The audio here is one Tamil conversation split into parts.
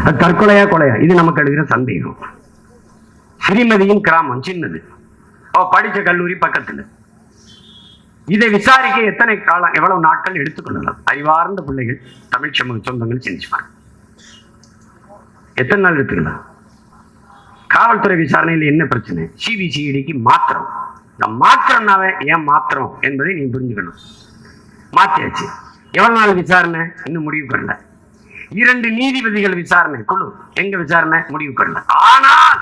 அது தற்கொலையா கொலையா இது நமக்கு எடுக்கிற சந்தேகம். ஸ்ரீமதியின் கிராமம் சின்னது, படிச்ச கல்லூரி பக்கத்துல. இதை விசாரிக்க எத்தனை காலம் எவ்வளவு நாட்கள் எடுத்துக்கொள்ளலாம்? அறிவார்ந்த பிள்ளைகள் தமிழ் சமூக சொந்தங்கள் செஞ்சுப்பாங்க. எத்தனை நாள் எடுத்துக்கலாம்? காவல்துறை விசாரணையில் என்ன பிரச்சனை? சிபிசிஐடிக்கு மாத்திரம். இந்த மாத்திரம்னாவே ஏன் மாத்திரம் என்பதை நீங்க புரிஞ்சுக்கணும். மாத்தியாச்சு. எவ்வளவு நாள் விசாரணை? இன்னும் முடிவு பண்ணல. 2 நீதிபதிகள் விசாரணை குழு எங்க விசாரணை முடிவு பண்ணல. ஆனால்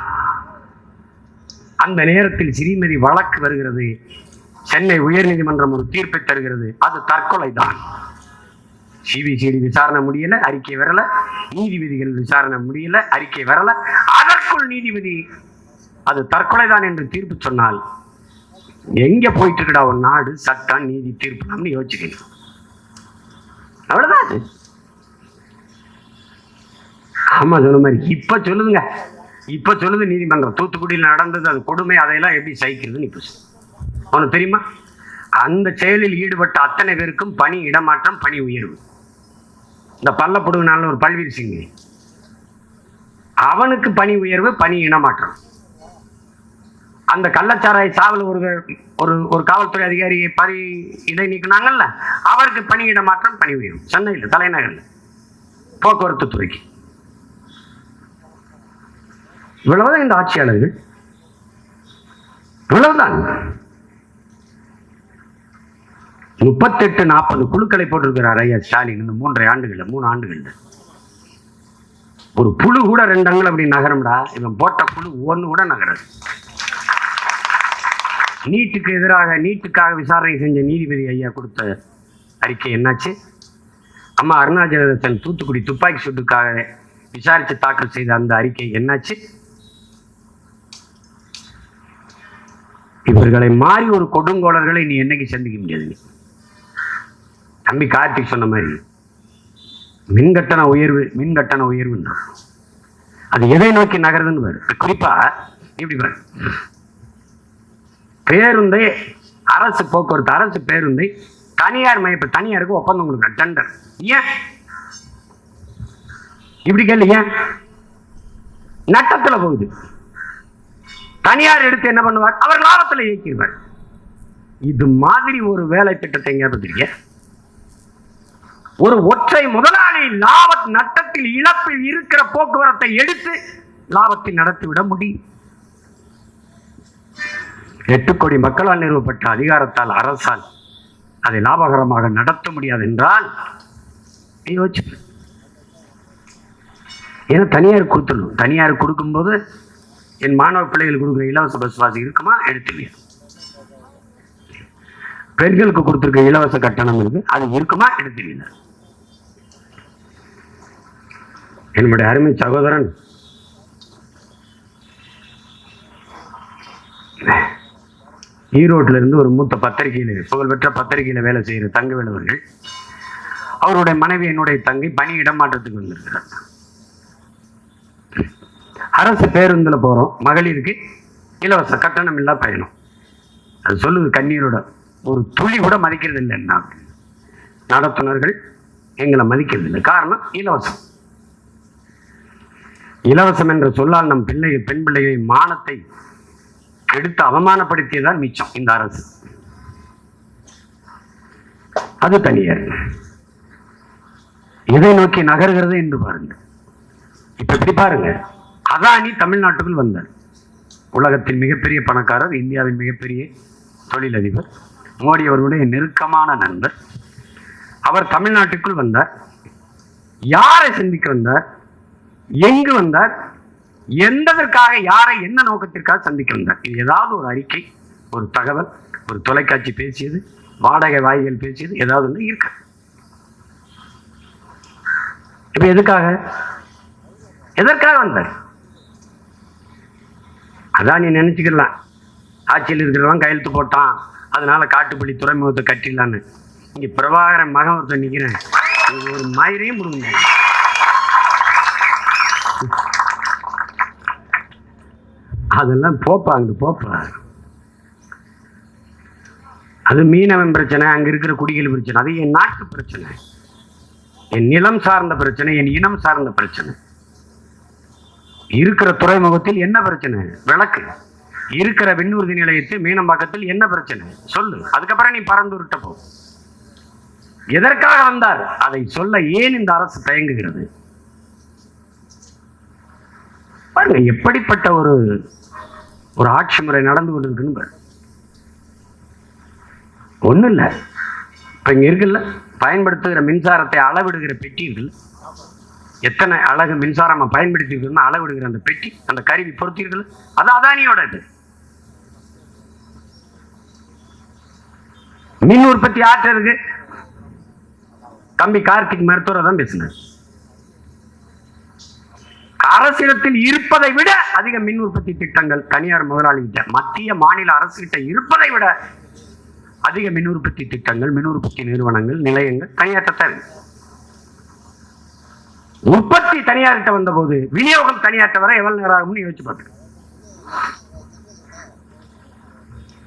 அந்த நேரத்தில் ஸ்ரீமதி வழக்கு வருகிறது. சென்னை உயர்நீதிமன்றம் ஒரு தீர்ப்பை தருகிறது. அது தற்கொலை தான். சிபிசிஐடி விசாரணை முடியல, அறிக்கை வரல. நீதிபதிகள் விசாரணை முடியல, அறிக்கை வரல. அதற்குள் நீதிபதி அது தற்கொலை தான் என்று தீர்ப்பு சொன்னால் எங்க போயிட்டு இருக்கடா ஒரு நாடு? சட்டம் நீதி தீர்ப்பு யோசிச்சுக்கணும். அவ்வளவுதான். ஆமா சொன்ன மாதிரி இப்ப சொல்லுதுங்க. இப்ப சொல்லுது நீதிமன்றம் தூத்துக்குடியில் நடந்தது அது கொடுமை, அதையெல்லாம் எப்படி சகிக்கிறதுன்னு இப்ப உனக்கு தெரியுமா? அந்த செயலில் ஈடுபட்ட அத்தனை பேருக்கும் பணி இடமாற்றம், பணி உயர்வு. இந்த பல்லப்படுனால ஒரு பல்வீர் சிங் அவனுக்கு பணி உயர்வு, பணி இடமாற்றம். அந்த கள்ளச்சாராய சாவல் ஒரு காவல்துறை அதிகாரியை இடை நீக்கினாங்கல்ல, அவருக்கு பணி இடமாற்றம், பணி உயர்வு. சென்னையில் தலைநகர்ல போக்குவரத்து துறைக்கு. இவ்வளவுதான் இந்த ஆட்சியாளர்கள். இவ்வளவுதான். 38-40 குழுக்களை போட்டிருக்கிறார் ஐயா ஸ்டாலின் இந்த 3 ஆண்டுகள்ல. ஒரு புழு கூட 2 அங்குல அப்படி நகரம்டா. இவன் போட்ட புழு 1 கூட நகராது. நீட்டுக்காக விசாரணை செஞ்ச நீதிபதி ஐயா கொடுத்த அறிக்கை என்னாச்சு? அம்மா அருணாச்சலதன் தூத்துக்குடி துப்பாக்கி சூட்டுக்காக விசாரித்து தாக்கல் செய்த அந்த அறிக்கை என்னாச்சு? இவர்களை மாறி ஒரு கொடுங்கோளர்களை நீ என்னைக்கு சந்திக்க முடியாது. தம்பி கார்த்திக் சொன்ன மாதிரி மின்கட்டண உயர்வு அது எதை நோக்கி நகருதுன்னு பாரு. குறிப்பா இப்படி பாரு, பேருந்தை அரசு போக்குவரத்து அரசு பேருந்தை தனியார் மையப்ப தனியாருக்கு ஒப்பந்தம் கொடுக்குற டெண்டர். ஏன் இப்படி கேள்வி? ஏன் நட்டத்துல போகுது. தனியார் எடுத்து என்ன பண்ணுவார்? அவர் லாபத்தில் இயக்கிடுவார். இது மாதிரி ஒரு வேலை திட்டத்தை எங்க ஒரு ஒற்றை முதலாளி நட்டத்தில் இழப்பில் இருக்கிற போக்குவரத்தை எடுத்து லாபத்தில் நடத்திவிட முடியும். 8 கோடி மக்களால் நிறுவப்பட்ட அதிகாரத்தால் அரசால் அதை லாபகரமாக நடத்த முடியாது என்றால் யோசிச்சு. ஏன்னா தனியார் கொடுத்துடணும். தனியார் கொடுக்கும்போது என் மாணவ பிள்ளைகள் கொடுக்குற இலவச பஸ் வாசி இருக்குமா? எடுத்துவியா. பெண்களுக்கு கொடுத்துருக்க இலவச கட்டணம் இருக்கு, அது இருக்குமா? எடுத்துவியா. என்னுடைய அருமை சகோதரன் ஈரோட்டில இருந்து ஒரு மூத்த பத்திரிகையில் புகழ்பெற்ற பத்திரிகையில வேலை செய்கிற தங்கவேலு அவர்கள், அவருடைய மனைவி என்னுடைய தங்கை பணி இடமாற்றத்துக்கு வந்திருக்கிறார். அரசு பேருந்துல போறோம், மகளிருக்கு இலவச கட்டணம் இல்லா பயணம். அது சொல்லுது கண்ணீரோட, ஒரு துளி கூட மதிக்கிறது இல்லைன்னா நடத்துனர்கள் எங்களை மதிக்கிறது இல்லை. காரணம் இலவசம். இலவசம் என்ற சொல்லால் நம் பெண் பிள்ளைகளின் மானத்தை எடுத்து அவமானப்படுத்தியதான் மிச்சம் இந்த அரசு. அது தனியார். எதை நோக்கி நகர்கிறது என்று பாருங்க. இப்ப எப்படி பாருங்க, அதானி தமிழ்நாட்டுக்குள் வந்தார். உலகத்தின் மிகப்பெரிய பணக்காரர், இந்தியாவின் மிகப்பெரிய தொழிலதிபர், மோடி அவர்களுடைய நெருக்கமான நண்பர். அவர் தமிழ்நாட்டுக்குள் வந்தார். யாரை சந்திக்க வந்தார்? எங்கு வந்தார்? எந்ததற்காக, யாரை, என்ன நோக்கத்திற்காக சந்திக்க வந்தார்? இது ஏதாவது ஒரு அறிக்கை, ஒரு தகவல், ஒரு தொலைக்காட்சி பேசியது, வாடகை வாய்கள் பேசியது ஏதாவது ஒன்று இருக்கு. இப்ப எதற்காக வந்தார்? அதான் நீ நினைச்சுக்கலாம், ஆட்சியில் இருக்கிறவன் கையெழுத்து போட்டான் அதனால காட்டுப்பள்ளி துறைமுகத்தை கட்டிடலான்னு. இங்க பிரபாகரன் மகன் ஒருத்தர் நிக்கிறேன், ஒரு மயிரையும் முடிஞ்சு. அதெல்லாம் போப்பா. அது மீனவன் பிரச்சனை, அங்க இருக்கிற குடிகள் பிரச்சனை, அது என் நாட்டு பிரச்சனை, என் நிலம் சார்ந்த பிரச்சனை, என் இனம் சார்ந்த பிரச்சனை. இருக்கிற துறைமுகத்தில் என்ன பிரச்சனை? விளக்கு. இருக்கிற விண்ணூர்தி நிலையத்தில் மீனம்பாக்கத்தில் என்ன பிரச்சனை? சொல்லு. அதுக்கப்புறம் நீ பறந்துருட்ட போ. எதற்காக வந்தார் அதை சொல்ல ஏன் இந்த அரசு தயங்குகிறது? பாருங்க எப்படிப்பட்ட ஒரு ஒரு ஆட்சி முறை நடந்து கொண்டிருக்குன்னு. ஒண்ணும் இல்லை, இப்ப இங்க இருக்குல்ல பயன்படுத்துகிற மின்சாரத்தை அளவிடுகிற பெட்டி இருக்குல்ல, எத்தனை அழகு மின்சாரம் பயன்படுத்தி இருக்குன்னு அளவிடுகிற அந்த பெட்டி, அந்த கருவி பொருத்தீர்கள், அது அதானியோட. இது மின் உற்பத்தி ஆற்றுறதுக்கு தம்பி கார்த்திக் மருத்துவரை தான் பேசினார். அரசிடத்தில் இருப்பதை விட அதிக மின் உற்பத்தி திட்டங்கள் தனியார் முதலாளிகிட்ட, மத்திய மாநில அரசுகிட்ட இருப்பதை விட அதிக மின் உற்பத்தி திட்டங்கள், மின் உற்பத்தி நிறுவனங்கள், நிலையங்கள் தனியார்ட்ட. உற்பத்தி தனியார்கிட்ட வந்த போது விநியோகம் தனியார்ட்ட வர எவ்வளவு நேரம் ஆகும்னு யோசிச்சு பார்த்து.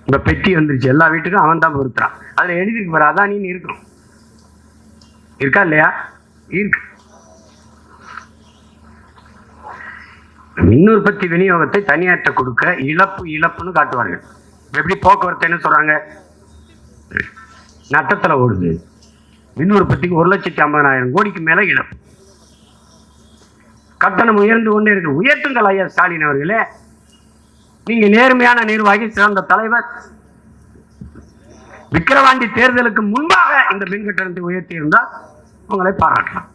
இந்த பெட்டி வந்துருச்சு, எல்லா வீட்டுக்கும் அவன் தான் பொறுத்துறான். அதுல எழுதிருக்கு பாரு, அதானின்னு இருக்கணும். இருக்கா இல்லையா? இருக்கு. மின் உற்பத்தி விநியோகத்தை தனியார்ட்ட கொடுக்க இழப்பு இழப்புன்னு காட்டுவார்கள். எப்படி போக்குவரத்து என்ன சொல்றாங்க? நட்டத்துல ஓடுது. மின் உற்பத்திக்கு 1,50,000 கோடிக்கு மேல இழப்பு. கட்டணம் உயர்ந்து கொண்டே இருக்கு. உயர்த்துங்கள் ஐயா ஸ்டாலின் அவர்களே. நீங்க நேர்மையான நிர்வாகி, சிறந்த தலைவர். விக்கிரவாண்டி தேர்தலுக்கு முன்பாக இந்த மின் கட்டணத்தை உயர்த்தி இருந்தால் உங்களை பாராட்டலாம்.